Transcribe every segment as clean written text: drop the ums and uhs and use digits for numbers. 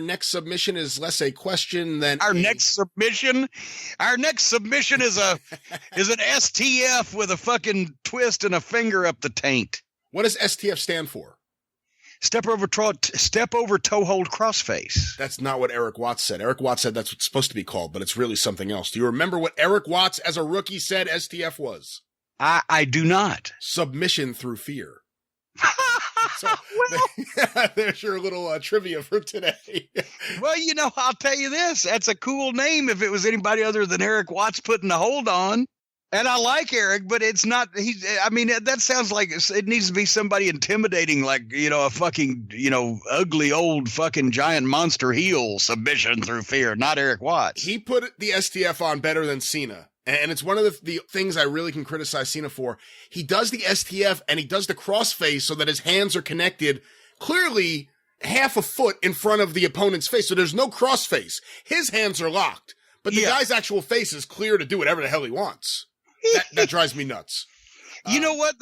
next submission is less a question than our next submission is an STF with a fucking twist and a finger up the taint. What does STF stand for? Step over toe hold crossface. That's not what Eric Watts said. Eric Watts said that's what it's supposed to be called, but it's really something else. Do you remember what Eric Watts, as a rookie, said STF was? I do not. Submission through fear. So, there's your little trivia for today. Well, I'll tell you this. That's a cool name if it was anybody other than Eric Watts putting a hold on. And I like Eric, but it's not, that sounds like it needs to be somebody intimidating, like, a fucking, ugly old fucking giant monster heel. Submission through fear, not Eric Watts. He put the STF on better than Cena. And it's one of the things I really can criticize Cena for. He does the STF and he does the crossface so that his hands are connected clearly half a foot in front of the opponent's face. So there's no crossface. His hands are locked, but the guy's actual face is clear to do whatever the hell he wants. That drives me nuts. You know what?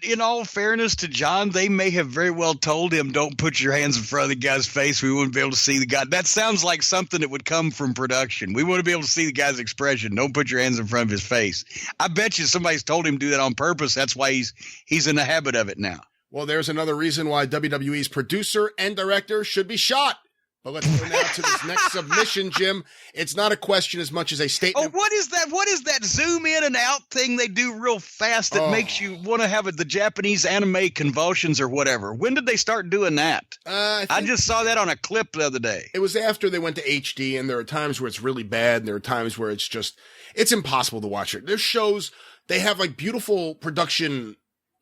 In all fairness to John, they may have very well told him, don't put your hands in front of the guy's face. We wouldn't be able to see the guy. That sounds like something that would come from production. We want to be able to see the guy's expression. Don't put your hands in front of his face. I bet you somebody's told him to do that on purpose. That's why he's in the habit of it now. Well, there's another reason why WWE's producer and director should be shot. But let's go now to this next submission, Jim. It's not a question as much as a statement. Oh, what is that? What is that zoom in and out thing they do real fast that makes you want to have the Japanese anime convulsions or whatever? When did they start doing that? I just saw that on a clip the other day. It was after they went to HD, and there are times where it's really bad, and there are times where it's impossible to watch it. There's shows, they have like beautiful production.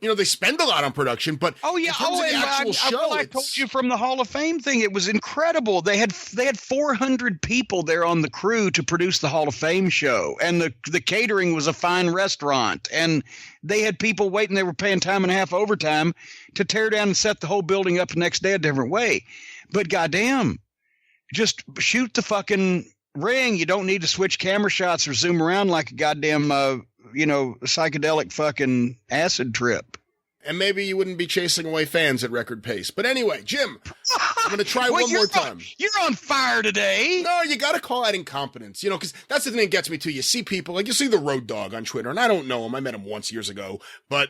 They spend a lot on production, but in terms of the actual show, I told you from the Hall of Fame thing, it was incredible. They had 400 people there on the crew to produce the Hall of Fame show, and the catering was a fine restaurant, and they had people waiting. They were paying time and a half overtime to tear down and set the whole building up the next day a different way. But goddamn, just shoot the fucking ring. You don't need to switch camera shots or zoom around like a goddamn psychedelic fucking acid trip. And maybe you wouldn't be chasing away fans at record pace. But anyway, Jim, I'm going to try one more time. You're on fire today. No, you got to call that incompetence, because that's the thing that gets me too. You see people, like you see the Road Dogg on Twitter, and I don't know him. I met him once years ago, but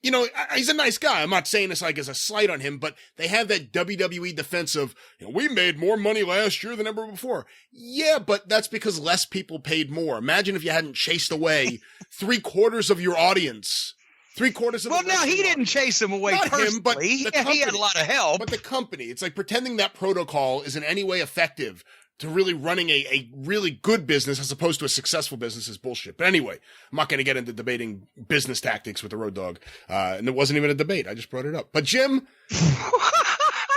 he's a nice guy. I'm not saying this like as a slight on him, but they have that WWE defense of, we made more money last year than ever before. Yeah, but that's because less people paid more. Imagine if you hadn't chased away 3/4 of your audience. 3/4 of Well, now he didn't chase him away Not personally. Him, but the company, he had a lot of help. But the company, it's like pretending that protocol is in any way effective to really running a really good business as opposed to a successful business is bullshit. But anyway, I'm not going to get into debating business tactics with the Road Dogg. And it wasn't even a debate. I just brought it up. But Jim,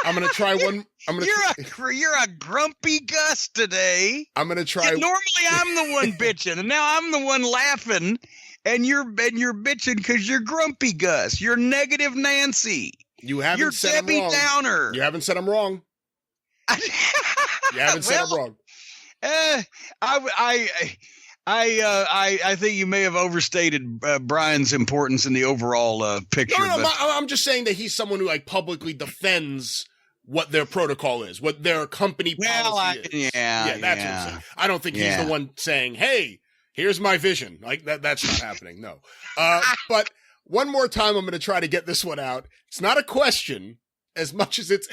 I'm going to try one. You're a grumpy Gus today. I'm going to try. Normally I'm the one bitching, and now I'm the one laughing, and you're bitching because you're grumpy Gus. You're negative Nancy. You're said Debbie I'm wrong. Downer. You haven't said I'm wrong. You haven't said I'm wrong. I think you may have overstated Brian's importance in the overall picture. No, I'm just saying that he's someone who publicly defends what their protocol is, what their company policy is. Yeah, that's what I'm saying. I don't think he's the one saying, "Hey, here's my vision." Like that's not happening. No. But one more time, I'm going to try to get this one out. It's not a question as much as it's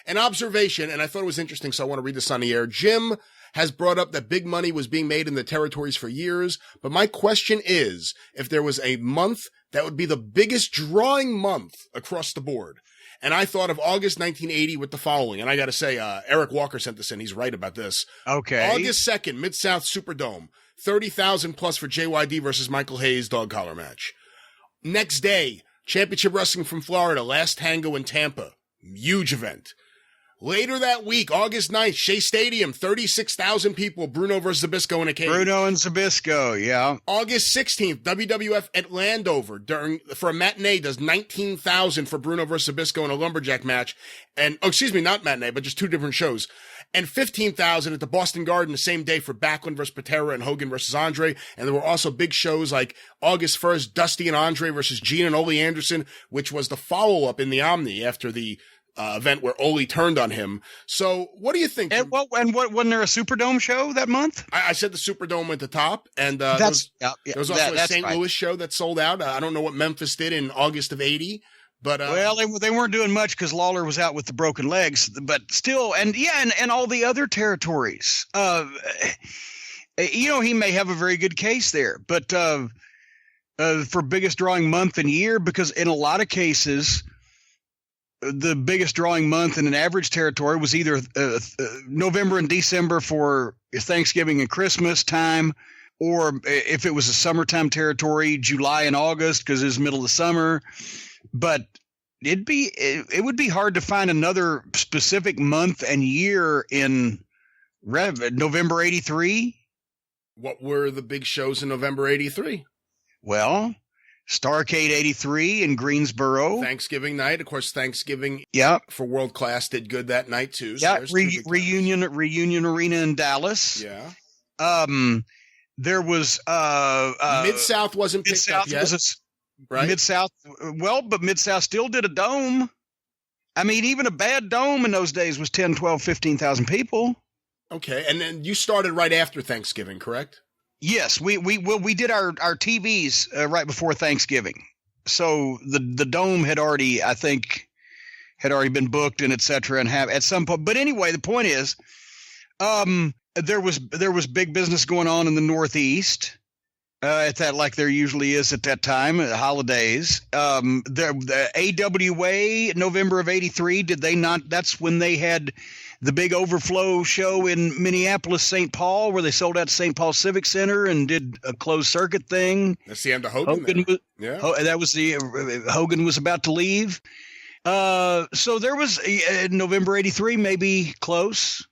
an observation, and I thought it was interesting, so I want to read this on the air. Jim has brought up that big money was being made in the territories for years, but my question is, if there was a month that would be the biggest drawing month across the board, and I thought of August 1980 with the following, and I got to say, Eric Walker sent this in. He's right about this. Okay. August 2nd, Mid-South Superdome, 30,000 plus for JYD versus Michael Hayes dog collar match. Next day, Championship Wrestling from Florida, Last Tango in Tampa. Huge event. Later that week, August 9th, Shea Stadium, 36,000 people, Bruno versus Zbyszko in a cage. Bruno and Zbyszko, yeah. August 16th, WWF at Landover for a matinee does 19,000 for Bruno versus Zbyszko in a lumberjack match. And, not matinee, but just two different shows. And 15,000 at the Boston Garden the same day for Backlund versus Patera and Hogan versus Andre. And there were also big shows like August 1st, Dusty and Andre versus Gene and Ole Anderson, which was the follow-up in the Omni after the event where Ole turned on him. So what do you think? And what wasn't there a Superdome show that month? I said the Superdome at the top, and there was also a St. Louis show that sold out. I don't know what Memphis did in August of '80. But well, they weren't doing much because Lawler was out with the broken legs. But still, and all the other territories. He may have a very good case there, but for biggest drawing month and year, because in a lot of cases, the biggest drawing month in an average territory was either November and December for Thanksgiving and Christmas time, or if it was a summertime territory, July and August because it was middle of the summer. But it would be hard to find another specific month and year in November '83. What were the big shows in November '83? Well, Starrcade '83 in Greensboro. Thanksgiving night, of course. Thanksgiving for World Class did good that night too. So Reunion Arena in Dallas. Yeah. There was Mid-South wasn't picked up yet. Right? Mid-South, but Mid-South still did a dome. I mean, even a bad dome in those days was 10, 12, 15,000 people. Okay, and then you started right after Thanksgiving, correct? Yes, we did our TVs right before Thanksgiving. So the dome had already been booked and et cetera, and have at some point. But anyway, the point is, there was big business going on in the Northeast. At that, like there usually is at that time, at the holidays. The AWA, November of '83, did they not? That's when they had the big overflow show in Minneapolis, St. Paul, where they sold out St. Paul Civic Center and did a closed circuit thing. That's the end of Hogan. That was Hogan was about to leave. So there was November '83, maybe close.